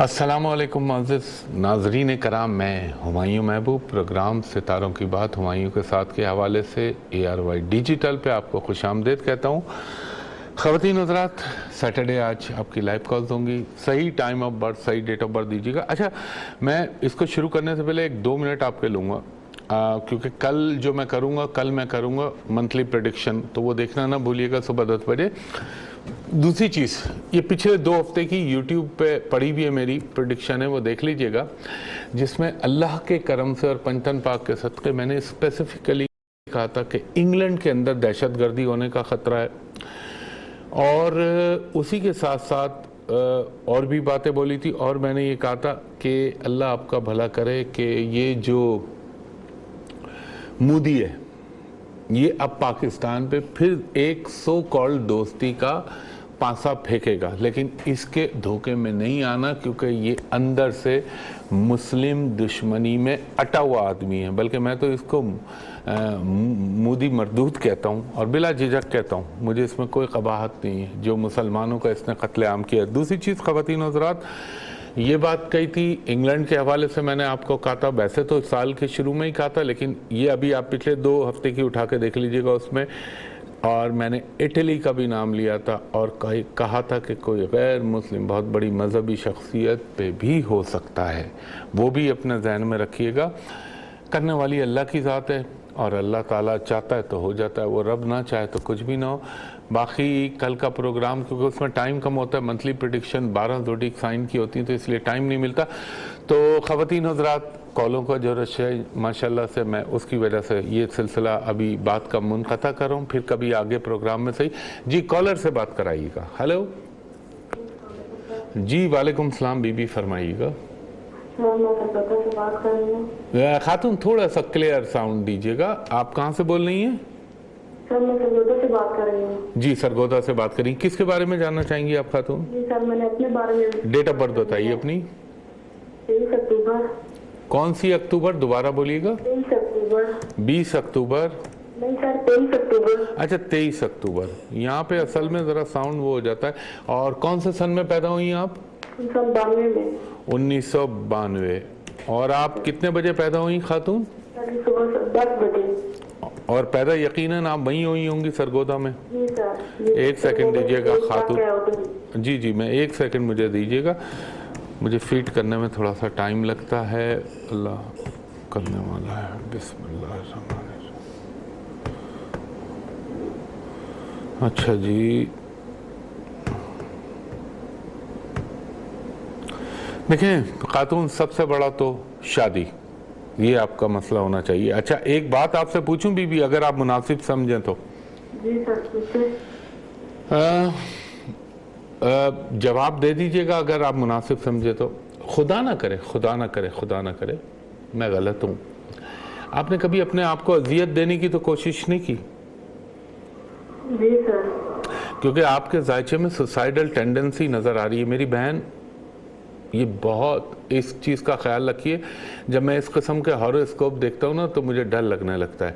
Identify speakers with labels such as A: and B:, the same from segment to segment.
A: अस्सलामुअलैकुम मुअज़्ज़िज़ नाज़रीन कराम, मैं हुमायूं महबूब प्रोग्राम सितारों की बात हुमायूं के साथ के हवाले से ARY डिजिटल पे आपको खुशामदीद कहता हूँ। ख़वातीन हज़रात, सैटरडे आज आपकी लाइव कॉल्स होंगी। सही टाइम ऑफ बर्थ, सही डेट ऑफ बर्थ दीजिएगा। अच्छा, मैं इसको शुरू करने से पहले 1-2 मिनट आपके लूँगा, क्योंकि कल मैं करूँगा मंथली प्रेडिक्शन, तो वो देखना ना भूलिएगा सुबह 10 बजे। दूसरी चीज़, ये पिछले 2 हफ्ते की यूट्यूब पे पड़ी हुई है मेरी प्रेडिक्शन है, वो देख लीजिएगा, जिसमें अल्लाह के करम से और पंचतन पाक के सदक़े मैंने स्पेसिफिकली कहा था कि इंग्लैंड के अंदर दहशतगर्दी होने का ख़तरा है, और उसी के साथ साथ और भी बातें बोली थी। और मैंने ये कहा था कि अल्लाह आपका भला करे कि ये जो मोदी है ये अब पाकिस्तान पे फिर एक सो कॉल्ड दोस्ती का पासा फेंकेगा, लेकिन इसके धोखे में नहीं आना, क्योंकि ये अंदर से मुस्लिम दुश्मनी में अटा हुआ आदमी है। बल्कि मैं तो इसको मोदी मरदूद कहता हूँ और बिला झिझक कहता हूँ, मुझे इसमें कोई कबाहत नहीं है जो मुसलमानों का इसने कत्लेआम किया। दूसरी चीज़ ख़वातीन हज़रात, ये बात कही थी इंग्लैंड के हवाले से, मैंने आपको कहा था, वैसे तो साल के शुरू में ही कहा था, लेकिन ये अभी आप पिछले 2 हफ्ते की उठा के देख लीजिएगा उसमें, और मैंने इटली का भी नाम लिया था और कहा था कि कोई गैर मुस्लिम बहुत बड़ी मजहबी शख्सियत पे भी हो सकता है, वो भी अपने जहन में रखिएगा। करने वाली अल्लाह की ज़ात है और अल्लाह ताला चाहता है तो हो जाता है, वो रब ना चाहे तो कुछ भी ना हो। बाकी कल का प्रोग्राम, क्योंकि उसमें टाइम कम होता है, मंथली प्रेडिक्शन 12 ज़ोडिएक साइन की होती है, तो इसलिए टाइम नहीं मिलता। तो ख़वातीन हज़रात, कॉलों का जो रश है माशाल्लाह से, मैं उसकी वजह से ये सिलसिला अभी बात का मुनक़ता कर रहा हूँ, फिर कभी आगे प्रोग्राम में सही। जी, कॉलर से बात कराइएगा। हेलो जी, वालेकुम सलाम बीबी, फरमाइएगा।
B: से बात कर रही हूँ।
A: खातून, थोड़ा सा क्लियर साउंड दीजिएगा। आप कहाँ से बोल रही हैं?
B: सर, मैं सरगोदा से बात कर रही हूँ।
A: जी, सरगोदा से बात करें। किसके बारे में जानना चाहेंगी आप खातून?
B: जी सर, मैंने अपने बारे में।
A: डेट ऑफ बर्थ बताइए अपनी।
B: 23 अक्टूबर।
A: कौन सी अक्टूबर? दोबारा बोलिएगा।
B: 23 अक्टूबर।
A: 20 अक्टूबर?
B: नहीं सर, 23 अक्टूबर।
A: अच्छा, 23 अक्टूबर। यहाँ पे असल में ज़रा साउंड वो हो जाता है। और कौन से सन में पैदा हुई आप?
B: 1992 में।
A: 1992। और आप कितने बजे पैदा हुई खातून?
B: सुबह 10 बजे।
A: और पैदा यकीनन आप वहीं हुई होंगी सरगोदा में?
B: जी सर।
A: 1 सेकंड दीजिएगा खातून। जी जी, मैं 1 सेकंड मुझे दीजिएगा, मुझे फीड करने में थोड़ा सा टाइम लगता है। अल्लाह करने वाला है। बिस्मिल्लाह। अच्छा जी, देखें खातून, सबसे बड़ा तो शादी, ये आपका मसला होना चाहिए। अच्छा, एक बात आपसे पूछूं बीबी, अगर आप मुनासिब समझें तो?
B: जी सर, पूछे।
A: जवाब दे दीजिएगा अगर आप मुनासिब समझे तो। खुदा ना करे, खुदा ना करे, खुदा ना करे मैं गलत हूँ, आपने कभी अपने आप को अजियत देने की तो कोशिश नहीं की?
B: जी सर।
A: क्योंकि आपके जायचे में सुसाइडल टेंडेंसी नज़र आ रही है मेरी बहन। ये बहुत, इस चीज़ का ख्याल रखिए। जब मैं इस किस्म के हॉरोस्कोप देखता हूँ ना, तो मुझे डर लगने लगता है।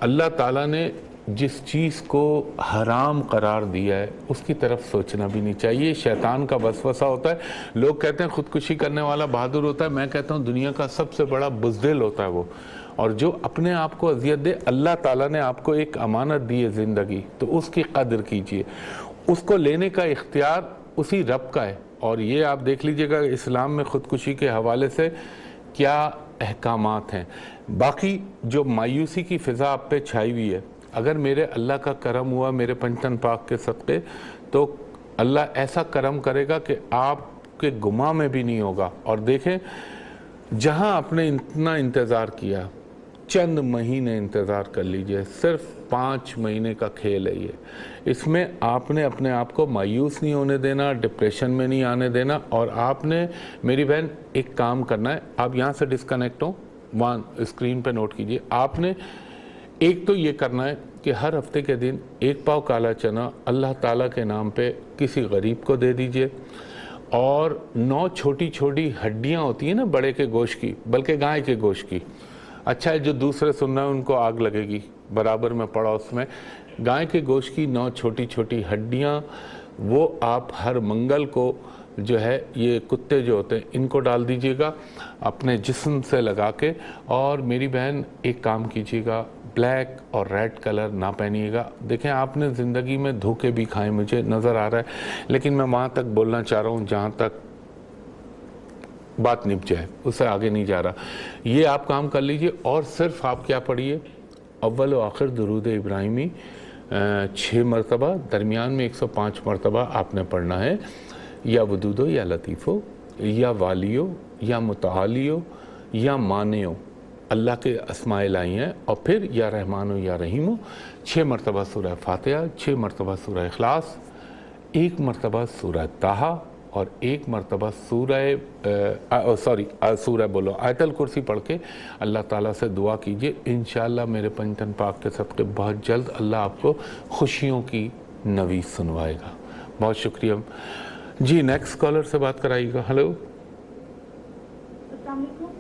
A: अल्लाह ताला ने जिस चीज़ को हराम करार दिया है उसकी तरफ सोचना भी नहीं चाहिए। शैतान का वसवसा होता है। लोग कहते हैं खुदकुशी करने वाला बहादुर होता है, मैं कहता हूँ दुनिया का सबसे बड़ा बुज़दिल होता है वो। और जो अपने आप को अजियत दे, अल्लाह ताला ने आपको एक अमानत दी है ज़िंदगी, तो उसकी कदर कीजिए। उसको लेने का इख्तियार उसी रब का है। और ये आप देख लीजिएगा इस्लाम में खुदकुशी के हवाले से क्या अहकामात हैं। बाकी जो मायूसी की फ़िज़ा आप पे छाई हुई है, अगर मेरे अल्लाह का करम हुआ, मेरे पंचतन पाक के सदक़े, तो अल्लाह ऐसा करम करेगा कि आपके गुमा में भी नहीं होगा। और देखें, जहां आपने इतना इंतज़ार किया, चंद महीने इंतज़ार कर लीजिए, सिर्फ 5 महीने का खेल है ये। इसमें आपने अपने आप को मायूस नहीं होने देना, डिप्रेशन में नहीं आने देना। और आपने मेरी बहन एक काम करना है, आप यहाँ से डिस्कनेक्ट हो, वहाँ स्क्रीन पे नोट कीजिए। आपने एक तो ये करना है कि हर हफ्ते के दिन 1 पाव काला चना अल्लाह ताला के नाम पे किसी गरीब को दे दीजिए। और 9 छोटी छोटी हड्डियाँ होती हैं ना बड़े के गोश्त की, बल्कि गाय के गोश्त की। अच्छा है, जो दूसरे सुन रहे हैं उनको आग लगेगी, बराबर में पड़ा उसमें। गाय के गोश्त की 9 छोटी छोटी हड्डियाँ, वो आप हर मंगल को जो है ये कुत्ते जो होते हैं इनको डाल दीजिएगा अपने जिस्म से लगा के। और मेरी बहन एक काम कीजिएगा, ब्लैक और रेड कलर ना पहनिएगा। देखें आपने ज़िंदगी में धोखे भी खाए मुझे नज़र आ रहा है, लेकिन मैं वहाँ तक बोलना चाह रहा हूँ जहाँ तक बात निप जाए, उससे आगे नहीं जा रहा। ये आप काम कर लीजिए और सिर्फ आप क्या पढ़िए, अव्वल व आखिर दुरूद इब्राहिमी 6 मरतबा, दरमियान में 105 मरतबा आपने पढ़ना है। या वदूदो या लतीफ़ो या वालियो या मुतालियो या मानियो, अल्लाह के अस्माइल आई हैं। और फिर या रहमानो या रहीमो 6 मरतबा सूरह फातिहा, 6 मरतबा सूरह इखलास, 1 मरतबा सूरह ताहा और 1 मरतबा सूरह बोलो आयतल कुर्सी पढ़ के अल्लाह ताला से दुआ कीजिए। इंशाअल्लाह मेरे पंचतन पाक के सदक़े बहुत जल्द अल्लाह आपको खुशियों की नवीद सुनवाएगा। बहुत शुक्रिया जी। नेक्स्ट कॉलर से बात कराइएगा। हेलो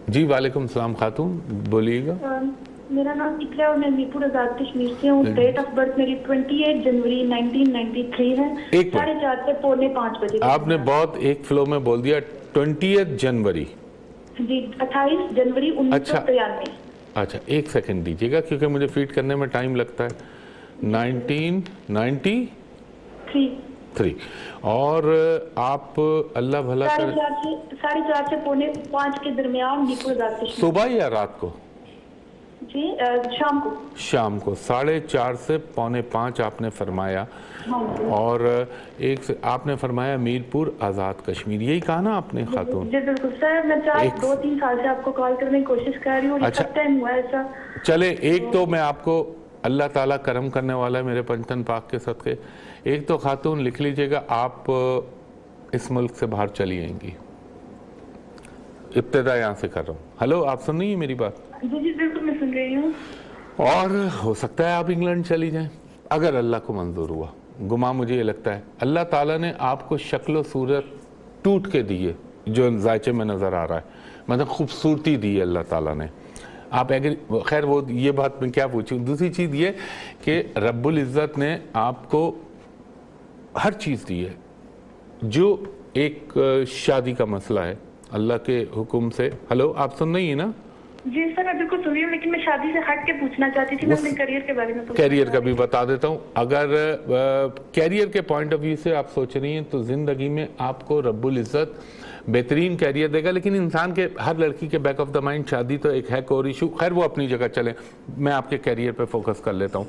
A: जी, वालेकुम सलाम खातून, बोलिएगा।
B: मेरा नाम इकरा और मैं मीरपुर आजाद कश्मीर से हूँ। डेट ऑफ बर्थ मेरी 28 जनवरी 1993 है। 4:30 से 4:45 बजे।
A: आपने बहुत एक फ्लो में बोल दिया। 28 जनवरी
B: जी, 28 जनवरी 1993।
A: अच्छा, एक सेकंड दीजिएगा क्योंकि मुझे फीड करने में टाइम लगता है। 1993 और आप अल्लाह भला कर
B: 4:30 से 4:45 के दरमियान मीरपुर आजाद कश्मीर।
A: सुबह या रात को?
B: जी शाम को।
A: शाम को 4:30 से 4:45 आपने फरमाया।
B: हाँ।
A: और एक से आपने फरमाया मीरपुर आज़ाद कश्मीर, यही कहा ना आपने खातून?
B: जी बिल्कुल सर, मैं 2-3 साल से आपको कॉल करने की कोशिश कर रही हूँ।
A: अच्छा,
B: टाइम हुआ ऐसा।
A: चले एक तो मैं आपको, अल्लाह ताला करम करने वाला है मेरे पंचतन पाक के सदक़े। एक तो खातून लिख लीजिएगा, आप इस मुल्क से बाहर चली आएंगी। इब्तिदा यहाँ से कर रहा हूँ। हेलो, आप सुन रही हैं मेरी बात?
B: जी जी बिल्कुल मैं सुन रही हूँ।
A: और हो सकता है आप इंग्लैंड चली जाएं अगर अल्लाह को मंजूर हुआ। गुमा मुझे ये लगता है अल्लाह ताला ने आपको शक्ल सूरत टूट के दी है जो जायचे में नज़र आ रहा है, मतलब खूबसूरती दी है अल्लाह ताला ने। आप अगर खैर वो ये बात मैं क्या पूछूं। दूसरी चीज़ ये कि रब्बुल इज़्ज़त ने आपको हर चीज़ दी है। जो एक शादी का मसला है अल्लाह के हुक्म से। हेलो, आप सुन रही हैं ना?
B: जी सर मैं बिल्कुल सुन रही हूँ, लेकिन मैं शादी से हट के पूछना चाहती थी। मैं अपने करियर के बारे में।
A: कैरियर का भी बता देता हूँ। अगर कैरियर के पॉइंट ऑफ व्यू से आप सोच रही हैं तो ज़िंदगी में आपको रब्बुल इज़्ज़त बेहतरीन कैरियर देगा, लेकिन इंसान के हर लड़की के बैक ऑफ द माइंड शादी तो एक है कोर इशू। खैर वो अपनी जगह चले, मैं आपके कैरियर पे फोकस कर लेता हूँ।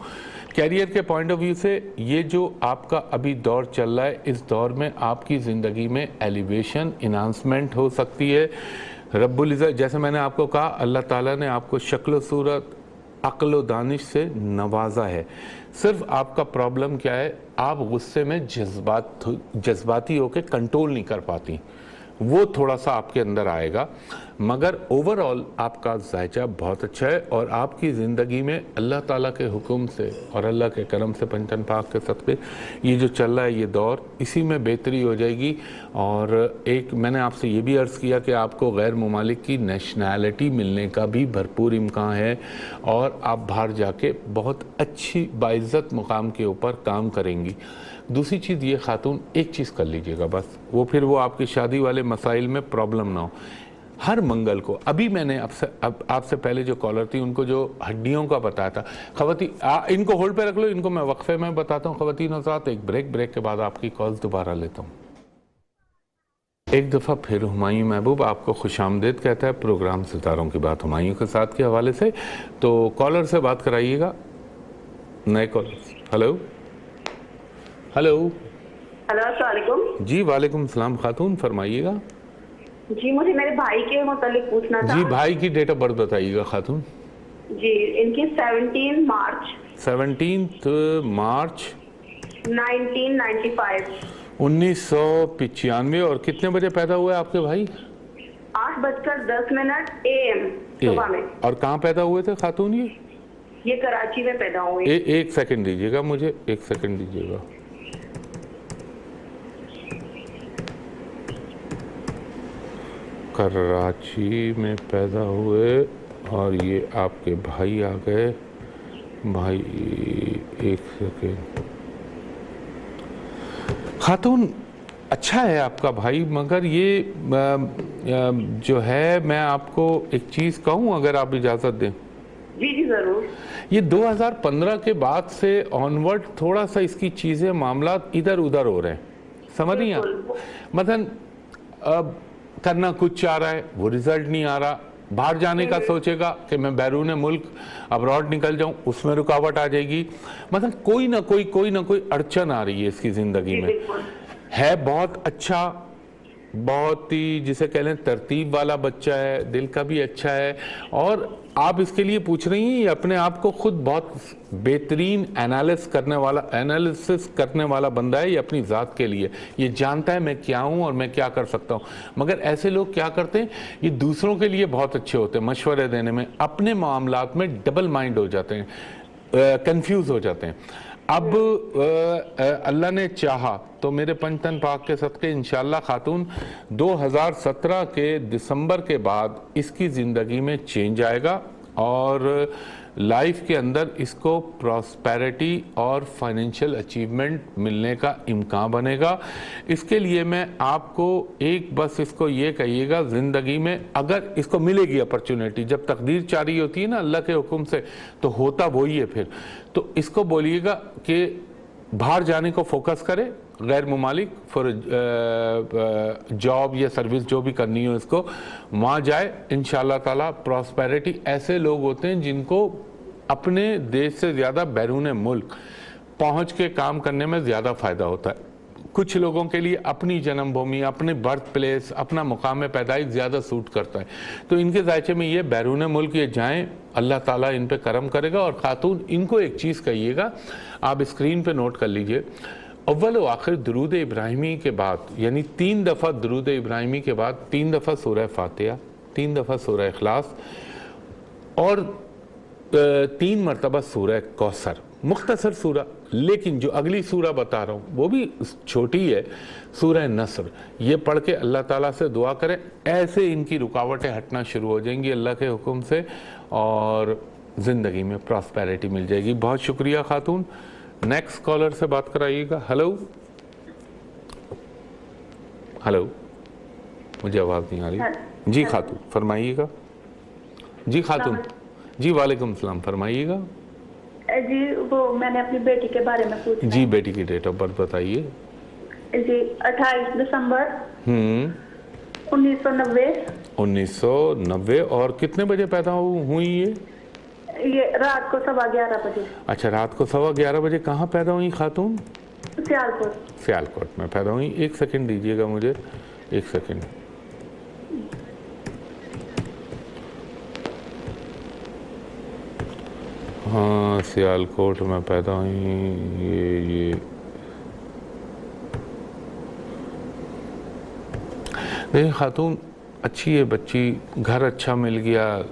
A: कैरियर के पॉइंट ऑफ व्यू से ये जो आपका अभी दौर चल रहा है, इस दौर में आपकी ज़िंदगी में एलिवेशन इन्हांसमेंट हो सकती है। रब्बुल इज़्ज़त, जैसे मैंने आपको कहा, अल्लाह ताला ने आपको शक्ल सूरत अक्ल व दानिश से नवाजा है। सिर्फ आपका प्रॉब्लम क्या है, आप गुस्से में जज्बाती होकर कंट्रोल नहीं कर पाती, वो थोड़ा सा आपके अंदर आएगा। मगर ओवरऑल आपका जायचा बहुत अच्छा है और आपकी ज़िंदगी में अल्लाह ताला के हुक्म से और अल्लाह के करम से पंचतन पाक के सदक़े ये जो चल रहा है ये दौर, इसी में बेहतरी हो जाएगी। और एक मैंने आपसे ये भी अर्ज़ किया कि आपको गैर मुमालिक की नेशनैलिटी मिलने का भी भरपूर इम्कान है और आप बाहर जाके बहुत अच्छी बाइज़्ज़त मुकाम के ऊपर काम करेंगी। दूसरी चीज़ ये खातून, एक चीज़ कर लीजिएगा बस, वो फिर वो आपकी शादी वाले मसाइल में प्रॉब्लम ना हो। हर मंगल को, अभी मैंने आपसे पहले जो कॉलर थी उनको जो हड्डियों का बताया था, खवातीन इनको होल्ड पे रख लो, इनको मैं वक्फे में बताता हूँ। खवातीन हज़रात, एक ब्रेक के बाद आपकी कॉल्स दोबारा लेता हूँ। एक दफ़ा फिर हुमायूं महबूब आपको खुशामदीद कहता है प्रोग्राम सितारों की बात हुमायूं के साथ के हवाले से। तो कॉलर से बात कराइएगा, नए कॉलर। हेलो हेलो
B: अस्सलाम वालेकुम।
A: जी वालेकुम सलाम खातून, फरमाइएगा।
B: जी मुझे मेरे भाई के मुतालिक पूछना था।
A: जी भाई की डेट ऑफ बर्थ बताइएगा खातून।
B: जी इनकी 17 मार्च 1995
A: 1995। और कितने बजे पैदा हुए आपके भाई?
B: 8:10 AM सुबह में।
A: और कहाँ पैदा हुए थे खातून?
B: ये कराची में पैदा हुए।
A: एक सेकंड दीजिएगा मुझे, एक सेकंड दीजिएगा। कराची में पैदा हुए और ये आपके भाई आ गए। भाई एक सेकंड खातून, अच्छा है आपका भाई, मगर ये जो है, मैं आपको एक चीज़ कहूँ अगर आप इजाज़त दें।
B: जी जी जरूर।
A: ये 2015 के बाद से ऑनवर्ड थोड़ा सा इसकी चीज़ें मामला इधर उधर हो रहे हैं, समझ नहीं आ, मतलब अब करना कुछ चाह रहा है, वो रिजल्ट नहीं आ रहा। बाहर जाने का सोचेगा कि मैं बैरून मुल्क अब्रॉड निकल जाऊं, उसमें रुकावट आ जाएगी। मतलब कोई ना कोई अड़चन आ रही है इसकी ज़िंदगी में। है बहुत अच्छा, बहुत ही जिसे कह लें तरतीब वाला बच्चा है, दिल का भी अच्छा है, और आप इसके लिए पूछ रही हैं, ये अपने आप को खुद बहुत बेहतरीन एनालिसिस करने वाला बंदा है। ये अपनी ज़ात के लिए ये जानता है मैं क्या हूँ और मैं क्या कर सकता हूँ। मगर ऐसे लोग क्या करते हैं, ये दूसरों के लिए बहुत अच्छे होते हैं मशवरे देने में, अपने मामलात में डबल माइंड हो जाते हैं, कंफ्यूज हो जाते हैं। अब अल्लाह ने चाहा तो मेरे पंचतन पाक के सदक़े इंशाअल्लाह खातून 2017 के दिसंबर के बाद इसकी ज़िंदगी में चेंज आएगा और लाइफ के अंदर इसको प्रॉस्पेरिटी और फाइनेंशियल अचीवमेंट मिलने का इम्कान बनेगा। इसके लिए मैं आपको एक बस इसको ये कहिएगा, ज़िंदगी में अगर इसको मिलेगी अपॉर्चुनिटी, जब तकदीर चारी होती है ना अल्लाह के हुक्म से, तो होता वही है फिर। तो इसको बोलिएगा कि बाहर जाने को फोकस करे, गैर मुमालिक फॉर जॉब या सर्विस जो भी करनी हो इसको वहाँ जाए। इंशाअल्लाह ताला प्रॉस्पेरिटी, ऐसे लोग होते हैं जिनको अपने देश से ज़्यादा बैरून मुल्क पहुँच के काम करने में ज़्यादा फ़ायदा होता है। कुछ लोगों के लिए अपनी जन्मभूमि, अपने बर्थ प्लेस, अपना मुकाम पैदाइश ज़्यादा सूट करता है। तो इनके जायचे में ये बैरून मुल्क ये जाएं, अल्लाह ताला इन पे करम करेगा। और ख़ातून इनको एक चीज़ कहिएगा, आप स्क्रीन पे नोट कर लीजिए, अव्वल व आखिर दुरूद इब्राहिमी के बाद, यानी 3 दफ़ा दुरूद इब्राहिमी के बाद 3 दफ़ा सूरह फातिहा, 3 दफ़ा सूरह इखलास और 3 मरतबा सूरह कौसर। मुख्तसर सूरा, लेकिन जो अगली सूरा बता रहा हूँ वो भी छोटी है, सूरह नस्र। ये पढ़ के अल्लाह ताला से दुआ करें, ऐसे इनकी रुकावटें हटना शुरू हो जाएंगी अल्लाह के हुक्म से और ज़िंदगी में प्रॉस्पेरिटी मिल जाएगी। बहुत शुक्रिया खातून। नेक्स्ट कॉलर से बात कराइएगा। हेलो हेलो, मुझे आवाज़ नहीं आ रही। जी खातून फरमाइएगा। जी खातून, जी वालेकुम सलाम, फरमाइएगा।
B: जी वो मैंने अपनी बेटी के बारे में पूछा।
A: जी बेटी की डेट ऑफ बर्थ बताइए।
B: जी 28 दिसंबर 1990।
A: 1990। और कितने बजे पैदा हुई
B: ये रात को 11:15 बजे।
A: अच्छा, रात को 11:15 बजे। कहाँ पैदा हुई खातून?
B: सियालकोट।
A: सियालकोट में पैदा हुई। 1 सेकंड दीजिएगा मुझे, 1 सेकंड। हाँ, सियालकोट में पैदा हुई। ये देखिए खातून, अच्छी है बच्ची, घर अच्छा मिल गया,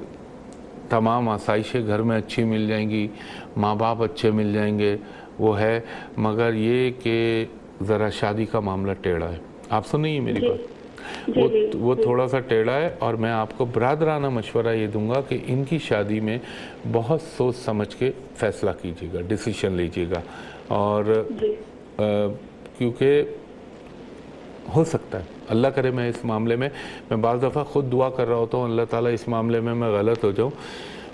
A: तमाम आसाइशें घर में अच्छी मिल जाएंगी, माँ बाप अच्छे मिल जाएंगे, वो है। मगर ये कि ज़रा शादी का मामला टेढ़ा है। आप सुनिए मेरी बात, वो थोड़ा सा टेढ़ा है। और मैं आपको बरादराना मशवरा ये दूंगा कि इनकी शादी में बहुत सोच समझ के फ़ैसला कीजिएगा, डिसीजन लीजिएगा। और क्योंकि हो सकता है, अल्लाह करे मैं इस मामले में, मैं बाज़ दफ़ा ख़ुद दुआ कर रहा होता हूँ अल्लाह ताला इस मामले में मैं गलत हो जाऊँ,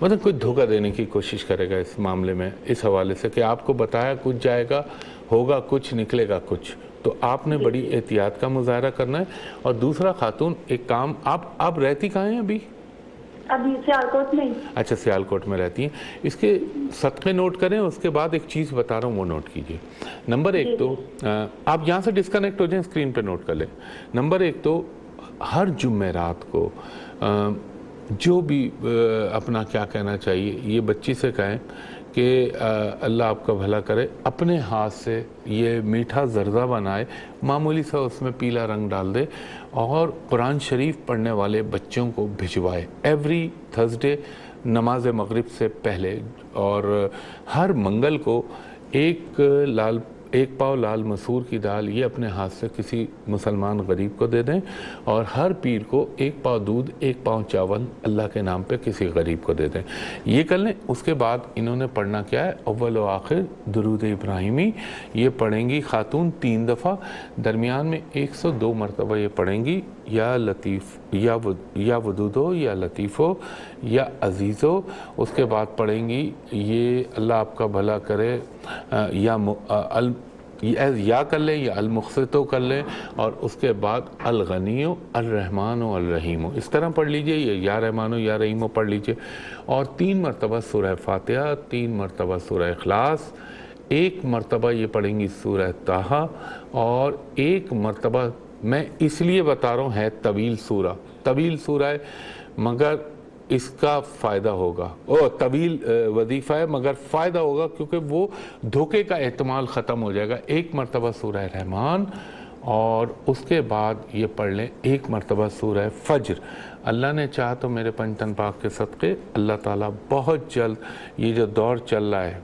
A: मतलब कोई धोखा देने की कोशिश करेगा इस मामले में, इस हवाले से कि आपको बताया कुछ जाएगा, होगा कुछ, निकलेगा कुछ। तो आपने बड़ी एहतियात का मुजाहरा करना है। और दूसरा खातून, एक काम, आप रहती कहाँ हैं अभी?
B: अभी सियालकोट में।
A: अच्छा, सियालकोट में रहती हैं। इसके सदक़े नोट करें, उसके बाद एक चीज़ बता रहा हूँ वो नोट कीजिए। नंबर 1 तो आप यहाँ से डिस्कनेक्ट हो जाएं, स्क्रीन पे नोट कर लें। नंबर 1 तो हर जुम्मेरात को जो भी अपना क्या कहना चाहिए, ये बच्ची से कहें कि अल्लाह आपका भला करे, अपने हाथ से ये मीठा ज़र्दा बनाए, मामूली सा उसमें पीला रंग डाल दे और कुरान शरीफ पढ़ने वाले बच्चों को भिजवाए एवरी थर्सडे नमाज मगरिब से पहले। और हर मंगल को 1 पाव लाल मसूर की दाल ये अपने हाथ से किसी मुसलमान गरीब को दे दें, और हर पीर को 1 पाव दूध 1 पाव चावल अल्लाह के नाम पे किसी गरीब को दे दें। ये कर लें। उसके बाद इन्होंने पढ़ना क्या है, अव्वल व आखिर दुरूद इब्राहिमी ये पढ़ेंगी खातून 3 दफ़ा, दरमियान में 102 मरतबा ये पढ़ेंगी, या लतीफ़ या वदूदो या लतीफ़ो या अज़ीज़ो। उसके बाद पढ़ेंगी ये अल्लाह आपका भला करे, या कर लें या अलमुक़सितो कर लें, और उसके बाद अलगनियो अर्रहमानो अर्रहीमो इस तरह पढ़ लीजिए, या रहमानो या रहीमो पढ़ लीजिए। और 3 मरतबा सूरह फातिहा, 3 मरतबा सूरह इखलास, 1 मरतबा ये पढ़ेंगी सूरह ताहा, और 1 मरतबा, मैं इसलिए बता रहा हूँ है तवील सूरा है मगर इसका फ़ायदा होगा, तवील वजीफ़ा है मगर फ़ायदा होगा क्योंकि वो धोखे का एहतमाल ख़त्म हो जाएगा। 1 मरतबा सूरह रहमान, और उसके बाद ये पढ़ लें 1 मरतबा सूरह फज्र। अल्लाह ने चाहा तो मेरे पंचतन पाक के सदक़े अल्लाह ताला बहुत जल्द ये जो दौर चल रहा है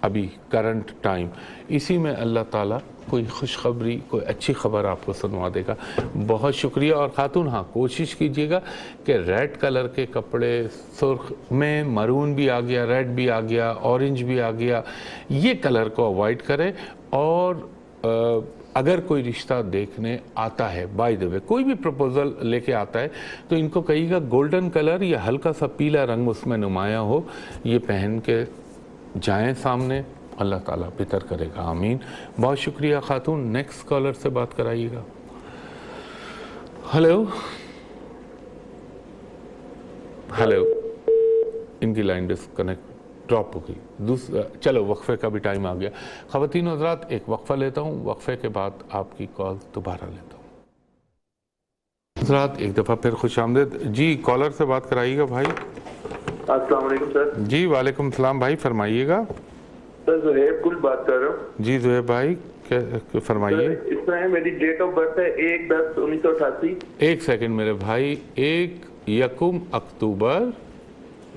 A: अभी करंट टाइम, इसी में अल्लाह ताला कोई खुशखबरी, कोई अच्छी खबर आपको सुनवा देगा। बहुत शुक्रिया। और खातून हाँ, कोशिश कीजिएगा कि रेड कलर के कपड़े, सुर्ख में मरून भी आ गया, रेड भी आ गया, ऑरेंज भी आ गया, ये कलर को अवॉइड करें। और अगर कोई रिश्ता देखने आता है, बाय द वे कोई भी प्रपोज़ल लेके आता है, तो इनको कहिएगा गोल्डन कलर या हल्का सा पीला रंग उसमें नुमाया हो, ये पहन के जाएं सामने, अल्लाह ताला बेहतर करेगा। आमीन। बहुत शुक्रिया खातून। नेक्स्ट कॉलर से बात कराइएगा। हेलो हेलो, इनकी लाइन डिस्कनेक्ट ड्रॉप हो गई। चलो वक्फे का भी टाइम आ गया। ख़वातीन और हज़रात, एक वक्फ़ा लेता हूँ, वक्फे के बाद आपकी कॉल दोबारा लेता हूँ। हज़रात एक दफ़ा फिर खुश आमदीद जी, कॉलर से बात कराइएगा भाई।
C: अस्सलाम वालेकुम सर।
A: जी वालेकुम सलाम भाई, फरमाइएगा।
C: सर ज़ुहैब गुल बात कर रहा हूँ।
A: जी ज़ुहैब भाई फरमाइए।
C: इस तरह है, मेरी डेट ऑफ बर्थ है 1/10/1988।
A: एक सेकंड मेरे भाई, 1 अक्टूबर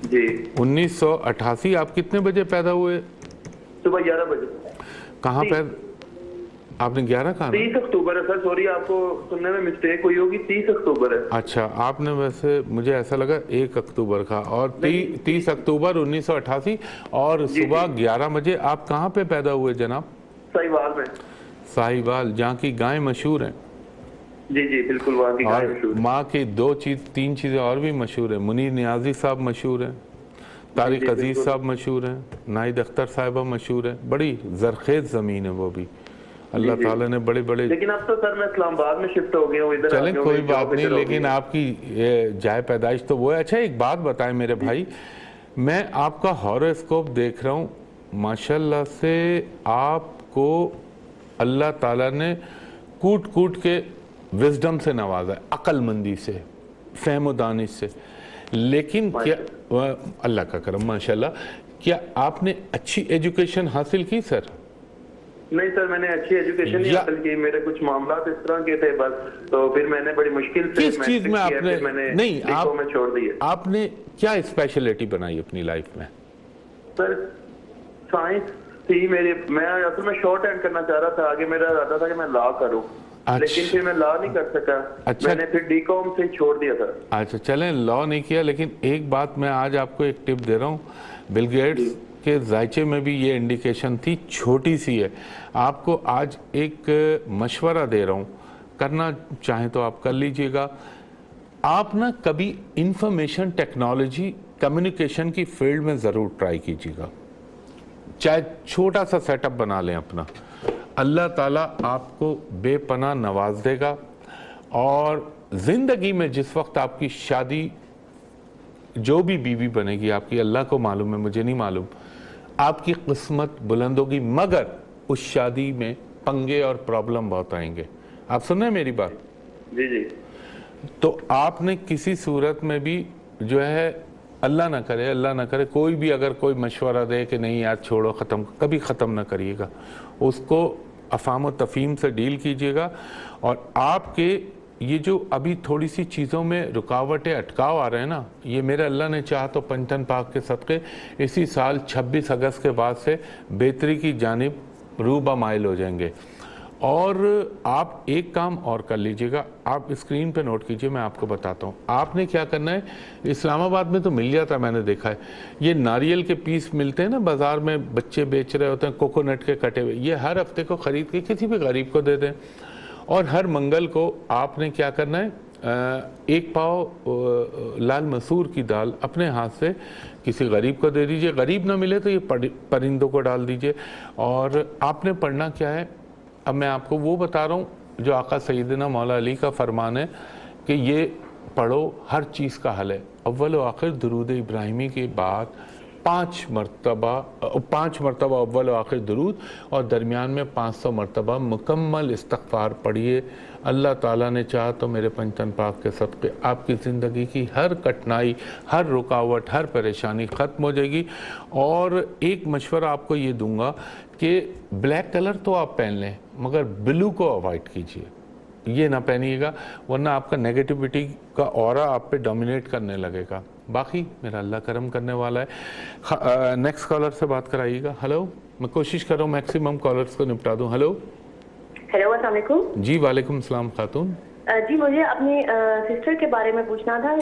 C: जी
A: 1988। आप कितने बजे पैदा हुए?
C: सुबह 11 बजे।
A: कहाँ पैदा आपने? 11 कहाँ?
C: 30 अक्टूबर है सर, सॉरी आपको सुनने में मिस्टेक हुई होगी, 30 अक्टूबर है।
A: अच्छा, आपने वैसे मुझे ऐसा लगा 1 अक्टूबर का, और 30 अक्टूबर 1988 और सुबह 11 बजे। आप कहाँ पे पैदा हुए जनाब?
C: साहिवाल में।
A: साहिवाल, जहाँ की गाय मशहूर हैं।
C: जी जी बिल्कुल, वहाँ की गाय मशहूर।
A: माँ की 3 चीज़ें और भी मशहूर हैं। मुनीर नियाजी साहब मशहूर हैं, तारिक अजीज़ साहब मशहूर हैं, नाहिद अख्तर साहिबा मशहूर हैं। बड़ी जरखेज ज़मीन है वो भी, अल्लाह ताला ने बड़े बड़े।
C: लेकिन अब तो सर मैं इस्लामाबाद में शिफ्ट हो गया हूँ इधर।
A: चलें कोई बात नहीं, लेकिन आपकी जाए पैदाइश तो वो है। अच्छा एक बात बताएं मेरे भाई, मैं आपका हॉरोस्कोप देख रहा हूँ, माशाल्लाह से आपको अल्लाह ताला ने कूट कूट के विजडम से नवाजा है, अक्लमंदी से, फहम दानिश से। लेकिन क्या अल्लाह का करम माशाल्लाह, क्या आपने अच्छी एजुकेशन हासिल की सर?
C: नहीं सर, मैंने अच्छी एजुकेशन नहीं हासिल की, मेरे कुछ मामला इस तरह के थे बस, तो फिर मैंने बड़ी मुश्किल से
A: किस चीज में आपने नहीं
C: आप में छोड़ दिए।
A: आपने क्या स्पेशलिटी बनाई अपनी लाइफ में?
C: सर साइंस थी मेरी, मैं असल में शॉर्ट हैंड करना चाह रहा था, आगे मेरा इरादा था कि मैं लॉ करूं।
A: अच्छा।
C: लेकिन फिर मैं लॉ नहीं कर सका।
A: अच्छा।
C: मैंने फिर डीकॉम से छोड़ दिया था।
A: अच्छा चलें, लॉ नहीं किया, लेकिन एक बात मैं आज आपको एक टिप दे रहा हूँ। बिल गेट्स के जायचे में भी ये इंडिकेशन थी, छोटी सी है। आपको आज एक मशवरा दे रहा हूँ, करना चाहें तो आप कर लीजिएगा। आप ना कभी इंफॉर्मेशन टेक्नोलॉजी कम्युनिकेशन की फील्ड में ज़रूर ट्राई कीजिएगा, चाहे छोटा सा सेटअप बना लें अपना। अल्लाह ताला आपको बेपनाह नवाज देगा, और ज़िंदगी में जिस वक्त आपकी शादी, जो भी बीवी बनेगी आपकी, अल्लाह को मालूम है, मुझे नहीं मालूम, आपकी किस्मत बुलंद होगी, मगर उस शादी में पंगे और प्रॉब्लम बहुत आएंगे। आप सुन रहे हैं मेरी बात?
C: जी जी।
A: तो आपने किसी सूरत में भी जो है, अल्लाह ना करे, अल्लाह ना करे, कोई भी अगर कोई मशवरा दे कि नहीं यार छोड़ो, ख़त्म, कभी ख़त्म ना करिएगा उसको। अफ़ाम व तफ़ीम से डील कीजिएगा। और आपके ये जो अभी थोड़ी सी चीज़ों में रुकावटें, अटकाव आ रहे हैं ना, ये मेरे अल्लाह ने चाहा तो पंचतन पाक के सदक़े इसी साल 26 अगस्त के बाद से बेहतरी की जानिब रूबा माइल हो जाएंगे। और आप एक काम और कर लीजिएगा, आप स्क्रीन पे नोट कीजिए, मैं आपको बताता हूँ। आपने क्या करना है, इस्लामाबाद में तो मिल जाता है, मैंने देखा है, ये नारियल के पीस मिलते हैं ना बाज़ार में, बच्चे बेच रहे होते हैं कोकोनट के कटे हुए, ये हर हफ्ते को ख़रीद के किसी भी गरीब को दे दें। और हर मंगल को आपने क्या करना है, एक पाव लाल मसूर की दाल अपने हाथ से किसी गरीब को दे दीजिए। गरीब ना मिले तो ये परिंदों को डाल दीजिए। और आपने पढ़ना क्या है, अब मैं आपको वो बता रहा हूँ जो आका सैयदना मौला अली का फरमान है कि ये पढ़ो, हर चीज़ का हल है। अव्वल व आखिर दुरूद इब्राहिमी के बाद 5 मरतबा अव्वल व आखिर दुरूद, और दरमियान में 500 मरतबा मुकम्मल इस्तग़फ़ार पढ़िए। अल्लाह ताला ने चाहा तो मेरे पंचतन पाक के सदक़े आपकी ज़िंदगी की हर कठिनाई, हर रुकावट, हर परेशानी ख़त्म हो जाएगी। और एक मशवरा आपको ये दूंगा कि ब्लैक कलर तो आप पहन लें मगर ब्लू को अवॉइड कीजिए, ये ना पहनिएगा, वरना आपका नेगेटिविटी का ऑरा आप पे डोमिनेट करने लगेगा। बाकी मेरा अल्लाह करम करने वाला है। नेक्स्ट कॉलर से बात कराइएगा। हेलो, मैं कोशिश कर रहा हूँ मैक्सिमम कॉलर्स को निपटा दूँ। हेलो
B: अस्सलाम वालेकुम।
A: जी वालेकुम सलाम खातून।
B: जी मुझे अपनी सिस्टर के बारे में पूछना था।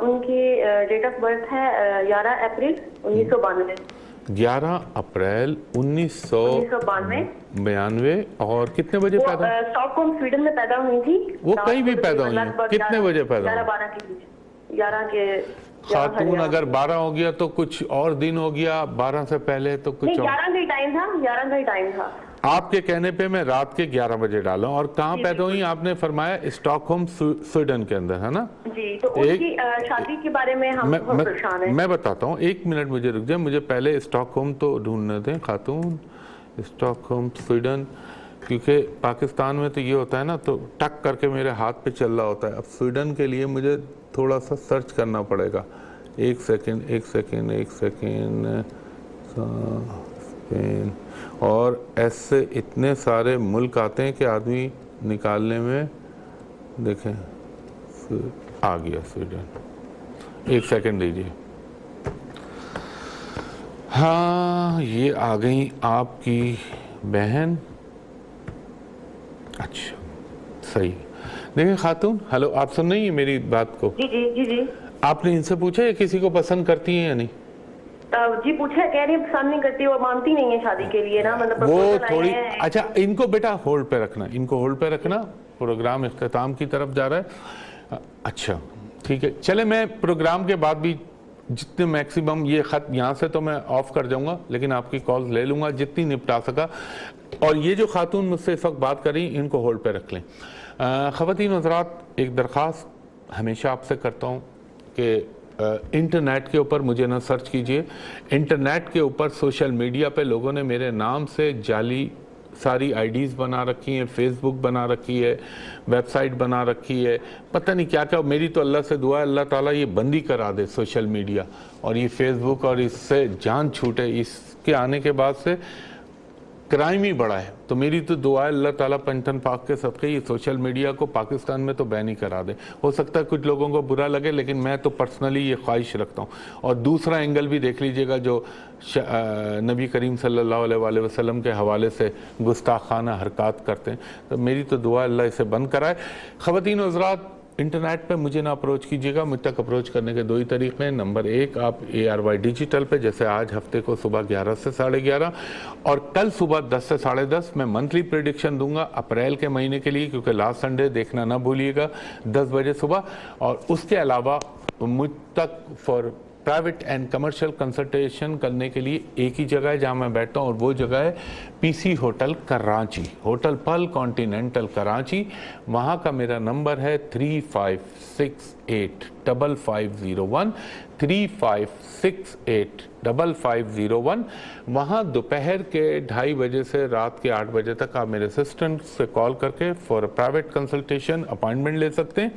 B: उनकी डेट ऑफ बर्थ है 11 अप्रैल 1992।
A: 11 अप्रैल 1992। और कितने बजे पैदा?
B: स्टॉकहोम स्वीडन में पैदा हुई थी।
A: वो कहीं भी पैदा हुई हैं? कितने बजे पैदा हुई?
B: 11-12 के बीच। 11 के
A: खातून अगर 12 हो गया तो कुछ और दिन हो गया, 12 से पहले तो कुछ और।
B: 11 का ही टाइम था, 11 का ही टाइम था।
A: आपके कहने पे मैं रात के 11 बजे डाला। और कहाँ पैदा हुई आपने फरमाया? स्टॉकहोम स्वीडन के अंदर, है ना
B: जी। तो उनकी शादी के बारे में हम बहुत परेशान हैं।
A: मैं बताता हूँ, एक मिनट मुझे रुक जाए, मुझे पहले स्टॉकहोम तो ढूंढने दें खातून। स्टॉकहोम स्वीडन, क्योंकि पाकिस्तान में तो ये होता है ना, तो टक करके मेरे हाथ पे चल रहा होता है। अब स्वीडन के लिए मुझे थोड़ा सा सर्च करना पड़ेगा। एक सेकेंड। स्पेन, और ऐसे इतने सारे मुल्क आते हैं कि आदमी निकालने में, देखें आ गया स्वीडन। एक सेकेंड दीजिए। हाँ, ये आ गई आपकी बहन। अच्छा सही। देखिए खातून, हेलो, आप सुन रही हैं मेरी बात को?
B: जी।
A: आपने इनसे पूछा है किसी को पसंद करती हैं या नहीं?
B: जी पूछा, कह रही है पसंद नहीं करती, वो मानती नहीं है शादी के लिए ना, मतलब
A: वो थोड़ी। अच्छा, इनको बेटा होल्ड पे रखना, इनको होल्ड पे रखना, प्रोग्राम इख्तिताम की तरफ जा रहा है। अच्छा ठीक है, चले मैं प्रोग्राम के बाद भी जितने मैक्सिमम ये ख़त यहाँ से तो मैं ऑफ कर जाऊँगा, लेकिन आपकी कॉल ले लूँगा जितनी निपटा सका। और ये जो खातून मुझसे इस वक्त बात कर रही, इनको होल्ड पे रख लें। ख़वातीन हज़रात, एक दरख्वास्त हमेशा आपसे करता हूँ कि इंटरनेट के ऊपर मुझे ना सर्च कीजिए। इंटरनेट के ऊपर सोशल मीडिया पे लोगों ने मेरे नाम से जाली सारी आईडीज़ बना रखी हैं, फेसबुक बना रखी है, वेबसाइट बना रखी है, पता नहीं क्या क्या। मेरी तो अल्लाह से दुआ है, अल्लाह ताला ये बंदी करा दे सोशल मीडिया और ये फेसबुक, और इससे जान छूटे। इसके आने के बाद से क्राइम ही बढ़ा है। तो मेरी तो दुआ है अल्लाह ताला पंचतन पाक के सदक़े ये सोशल मीडिया को पाकिस्तान में तो बैन ही करा दे। हो सकता है कुछ लोगों को बुरा लगे, लेकिन मैं तो पर्सनली ये ख्वाहिश रखता हूँ। और दूसरा एंगल भी देख लीजिएगा, जो नबी करीम सल्लल्लाहु अलैहि वसल्लम के हवाले से गुस्ताखाना हरकत करते हैं, तो मेरी तो दुआ अल्लाह इसे बंद कराए। ख़वातीन हज़रात, इंटरनेट पे मुझे ना अप्रोच कीजिएगा। मुझ तक अप्रोच करने के दो ही तरीक़े हैं। नंबर 1, आप ARY डिजिटल पे, जैसे आज हफ्ते को सुबह 11 से 11:30 और कल सुबह 10 से 10:30 मैं मंथली प्रेडिक्शन दूंगा अप्रैल के महीने के लिए, क्योंकि लास्ट संडे देखना ना भूलिएगा 10 बजे सुबह। और उसके अलावा मुझ तक for private and commercial consultation करने के लिए एक ही जगह है जहां मैं बैठता हूं, और वो जगह है PC होटल कराची, होटल पल कॉन्टिनेंटल कराची। वहां का मेरा नंबर है 35685501, 35685501। वहां दोपहर के 2:30 बजे से रात के 8 बजे तक आप मेरे असिस्टेंट से कॉल करके फॉर प्राइवेट कंसल्टेशन अपॉइंटमेंट ले सकते हैं।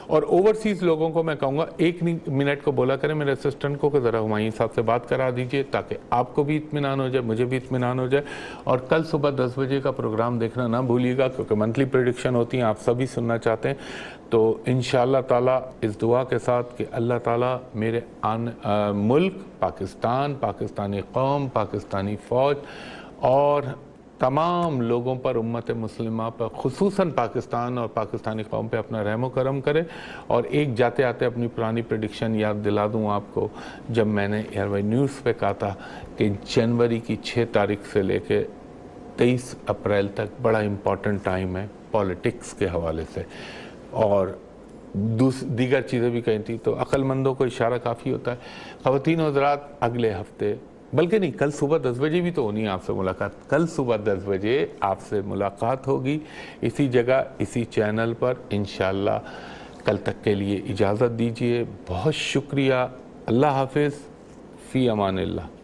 A: और ओवरसीज़ लोगों को मैं कहूँगा 1 मिनट को बोला करें मेरे असिस्टेंट को कि ज़रा हुमायूं साहब से बात करा दीजिए, ताकि आपको भी इत्मीनान हो जाए, मुझे भी इत्मीनान हो जाए। और कल सुबह 10 बजे का प्रोग्राम देखना ना भूलिएगा, क्योंकि मंथली प्रेडिक्शन होती हैं, आप सभी सुनना चाहते हैं। तो इंशाअल्लाह ताला इस दुआ के साथ कि अल्लाह ताला मेरे मुल्क पाकिस्तान, पाकिस्तानी कौम, पाकिस्तानी फ़ौज और तमाम लोगों पर, उम्मत मुस्लिमा पर, खुसूसन पाकिस्तान और पाकिस्तानी कौम पे अपना रहम करम करे। और एक जाते आते अपनी पुरानी प्रेडिक्शन याद दिला दूं आपको, जब मैंने एयरवाई न्यूज़ पे कहा था कि जनवरी की 6 तारीख से लेके 23 अप्रैल तक बड़ा इम्पॉर्टेंट टाइम है पॉलिटिक्स के हवाले से, और दीगर चीज़ें भी कही थी, तो अक्लमंदों को इशारा काफ़ी होता है। ख़वातीन और हज़रात, अगले हफ्ते, बल्कि नहीं, कल सुबह 10 बजे भी तो होनी है आपसे मुलाकात। कल सुबह 10 बजे आपसे मुलाकात होगी इसी जगह, इसी चैनल पर इंशाअल्लाह। कल तक के लिए इजाज़त दीजिए, बहुत शुक्रिया। अल्लाह हाफिज़, फ़ी अमानिल्लाह।